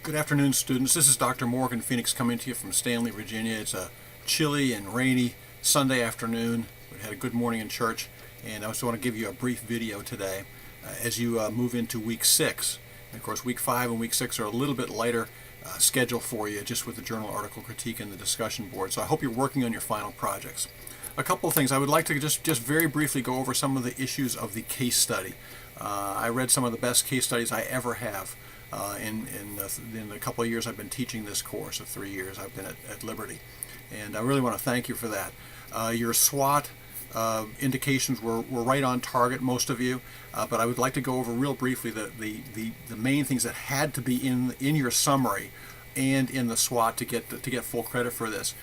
Good afternoon, students. This is Dr. Morgan Phenix coming to you from Stanley, Virginia. It's a chilly and rainy Sunday afternoon. We had a good morning in church, and I just want to give you a brief video today as you move into week 6. And of course, week 5 and week 6 are a little bit lighter schedule for you, just with the journal article critique and the discussion board. So I hope you're working on your final projects. A couple of things. I would like to just very briefly go over some of the issues of the case study. I read some of the best case studies I ever have. In the couple of years I've been teaching this course of 3 years I've been at Liberty, and I really want to thank you for that. Your SWOT indications were right on target, most of you, but I would like to go over real briefly the main things that had to be in your summary and in the SWOT to get full credit for this.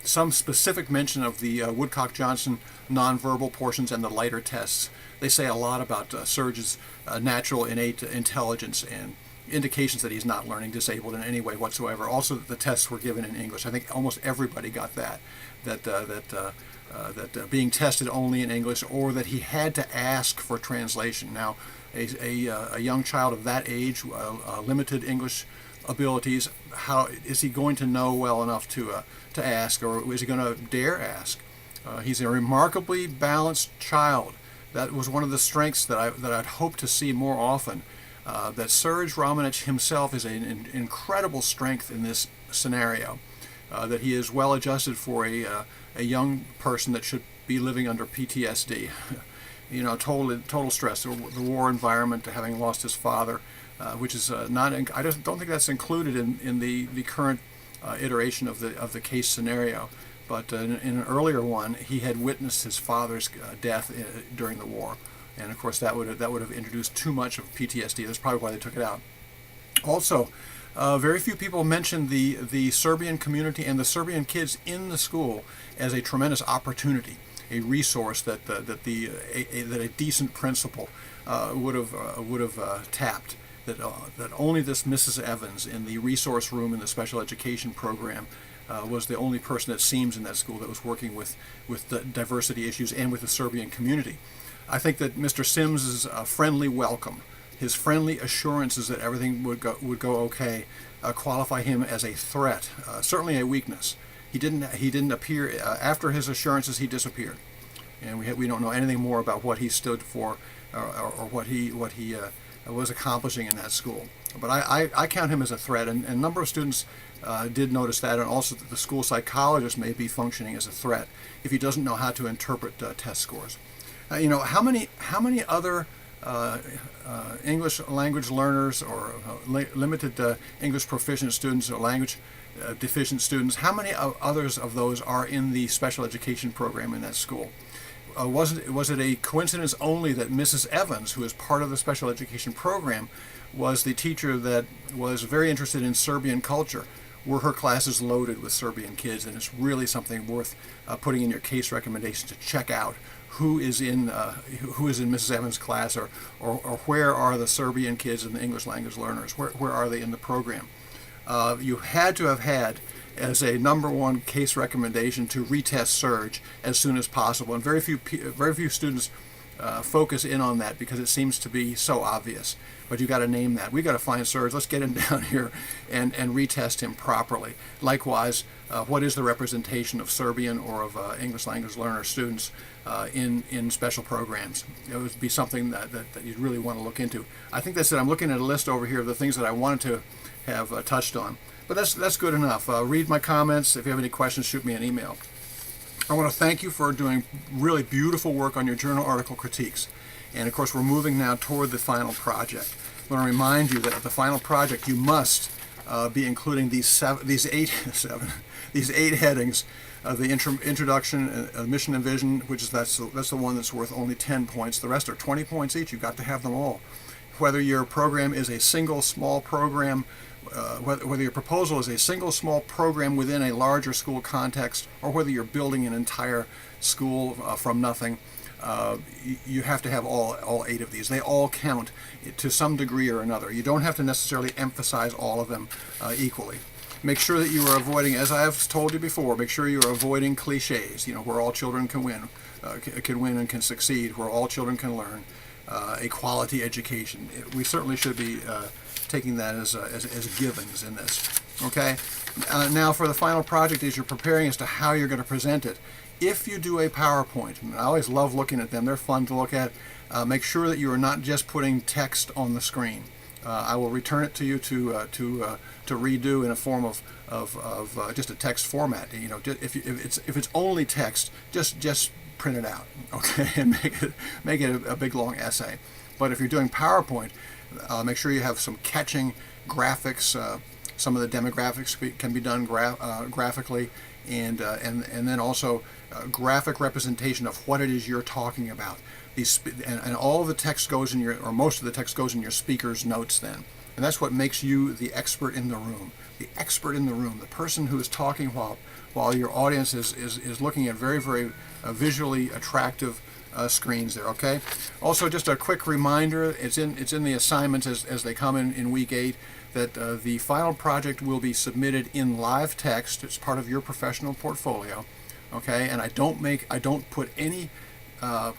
Some specific mention of the Woodcock-Johnson nonverbal portions and the lighter tests. They say a lot about Serge's natural innate intelligence and indications that he's not learning disabled in any way whatsoever. Also, that the tests were given in English. I think almost everybody got that being tested only in English, or that he had to ask for translation. Now, a young child of that age, limited English abilities, how is he going to know well enough to ask, or is he going to dare ask? He's a remarkably balanced child. That was one of the strengths that I'd hope to see more often. That Serge Romanich himself is an incredible strength in this scenario. That he is well adjusted for a young person that should be living under PTSD. You know, total stress, the war environment, having lost his father, which is not. I don't think that's included in the current iteration of the case scenario. But in an earlier one, he had witnessed his father's death during the war, and of course that would have introduced too much of PTSD. That's probably why they took it out. Also, very few people mentioned the Serbian community and the Serbian kids in the school as a tremendous opportunity, a resource that a decent principal would have tapped. That only this Mrs. Evans in the resource room in the special education program was the only person, it seems, in that school that was working with the diversity issues and with the Serbian community. I think that Mr. Sims's friendly welcome, his friendly assurances that everything would go okay, qualify him as a threat, certainly a weakness. He didn't appear after his assurances. He disappeared, and we don't know anything more about what he stood for or what he was accomplishing in that school. But I count him as a threat, and a number of students did notice that, and also that the school psychologist may be functioning as a threat if he doesn't know how to interpret test scores. You know, how many other English language learners or limited English proficient students or language deficient students, how many others of those are in the special education program in that school? Was it a coincidence only that Mrs. Evans, who is part of the special education program, was the teacher that was very interested in Serbian culture? Were her classes loaded with Serbian kids? And it's really something worth putting in your case recommendation to check out who is in Mrs. Evans' class, or where are the Serbian kids and the English language learners? Where are they in the program? You had to have had as a #1 case recommendation to retest Serge as soon as possible, and very few students focus in on that because it seems to be so obvious. But you got to name that. We got to find Serge. Let's get him down here and retest him properly. Likewise, what is the representation of Serbian or of English language learner students in special programs? It would be something that you'd really want to look into. I think that's it. I'm looking at a list over here of the things that I wanted to have touched on. But that's good enough. Read my comments. If you have any questions, shoot me an email. I want to thank you for doing really beautiful work on your journal article critiques. And of course, we're moving now toward the final project. I want to remind you that at the final project, you must be including these eight headings: the introduction, mission and vision, which is that's the one that's worth only 10 points. The rest are 20 points each. You've got to have them all. Whether your program is a single small program, whether your proposal is a single small program within a larger school context, or whether you're building an entire school from nothing, you have to have all 8 of these. They all count to some degree or another. You don't have to necessarily emphasize all of them equally. Make sure that you are avoiding, as I have told you before, make sure you are avoiding cliches. You know, where all children can win and can succeed, where all children can learn. A quality education. We certainly should be taking that as givens in this. Okay. Now for the final project, as you're preparing as to how you're going to present it, if you do a PowerPoint, and I always love looking at them, they're fun to look at, make sure that you are not just putting text on the screen. I will return it to you to redo in a form of just a text format. You know, if it's only text, just print it out, okay, and make it a big long essay. But if you're doing PowerPoint, make sure you have some catching graphics. Some of the demographics can be done graphically, and then also graphic representation of what it is you're talking about. And all of the text goes in or most of the text goes in your speaker's notes then. And that's what makes you the expert in the room. The expert in the room, the person who is talking while your audience is looking at very, very visually attractive screens there, okay? Also, just a quick reminder, it's in the assignments as they come in week 8, that the final project will be submitted in live text. It's part of your professional portfolio, okay? And I don't put any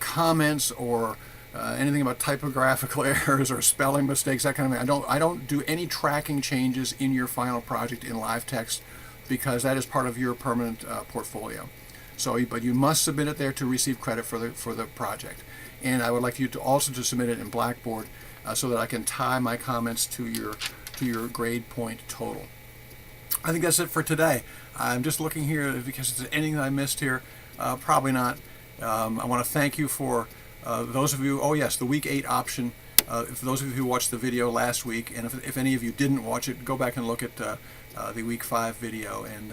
comments or anything about typographical errors or spelling mistakes, that kind of thing. I don't do any tracking changes in your final project in live text, because that is part of your permanent portfolio. So, but you must submit it there to receive credit for the project. And I would like you to also submit it in Blackboard so that I can tie my comments to your grade point total. I think that's it for today. I'm just looking here because if there's anything that I missed here. Probably not. I want to thank you for those of you. Oh yes, the week 8 option. For those of you who watched the video last week, and if any of you didn't watch it, go back and look at the week 5 video and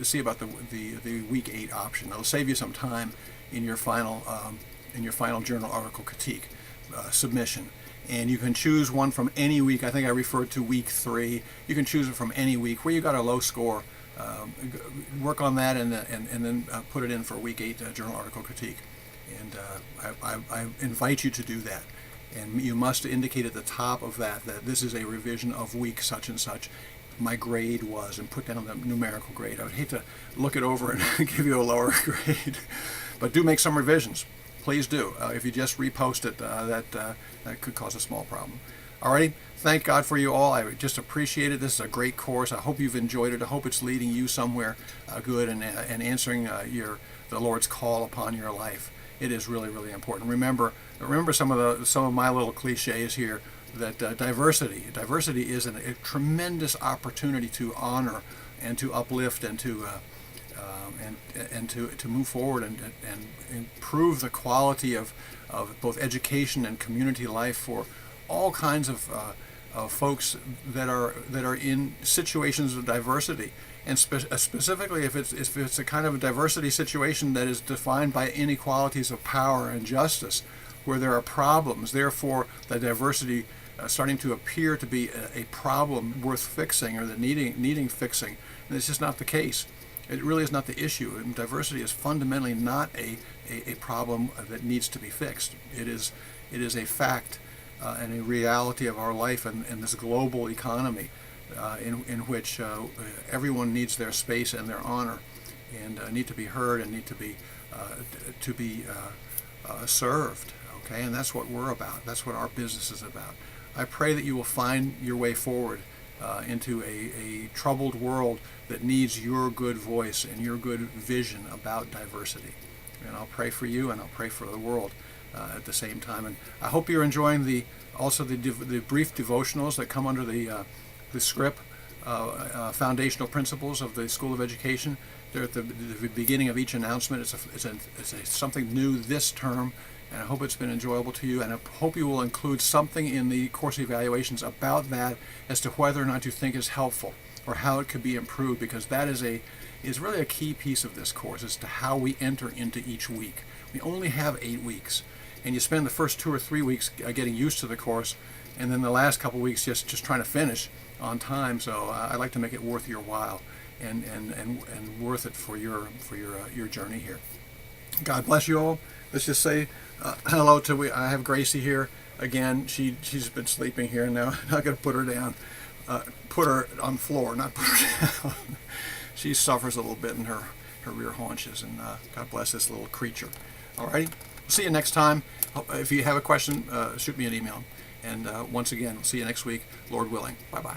see about the week 8 option. It'll save you some time in your final journal article critique submission. And you can choose one from any week. I think I referred to week 3. You can choose it from any week where you got a low score. Work on that and then put it in for week 8 journal article critique. And I invite you to do that. And you must indicate at the top of that this is a revision of week such and such. My grade was, and put down the numerical grade. I would hate to look it over and give you a lower grade. But do make some revisions. Please do. If you just repost it, that could cause a small problem. Alrighty, thank God for you all. I just appreciate it. This is a great course. I hope you've enjoyed it. I hope it's leading you somewhere good and answering the Lord's call upon your life. It is really, really important. Remember some of my little cliches here. That diversity is a tremendous opportunity to honor and to uplift and to move forward and improve the quality of both education and community life for all kinds of folks that are in situations of diversity, and specifically if it's a kind of a diversity situation that is defined by inequalities of power and justice, where there are problems. Therefore, the diversity starting to appear to be a problem worth fixing, or that needing fixing, and it's just not the case. It really is not the issue. And diversity is fundamentally not a problem that needs to be fixed. It is a fact and a reality of our life and this global economy in which everyone needs their space and their honor, and need to be heard and need to be served. Okay, and that's what we're about. That's what our business is about. I pray that you will find your way forward into a troubled world that needs your good voice and your good vision about diversity. And I'll pray for you, and I'll pray for the world at the same time. And I hope you're enjoying the brief devotionals that come under the script, foundational principles of the School of Education. They're at the beginning of each announcement. It's something new this term. And I hope it's been enjoyable to you, and I hope you will include something in the course evaluations about that as to whether or not you think is helpful or how it could be improved, because that is really a key piece of this course as to how we enter into each week. We only have 8 weeks, and you spend the first 2 or 3 weeks getting used to the course, and then the last couple weeks just trying to finish on time. So I'd like to make it worth your while and worth it for your journey here. God bless you all. Let's just say hello to I have Gracie here again. She's been sleeping here now. I'm not going to put her down. Put her on the floor, not put her down. She suffers a little bit in her rear haunches, and God bless this little creature. Alrighty, see you next time. If you have a question, shoot me an email. And once again, we'll see you next week, Lord willing. Bye-bye.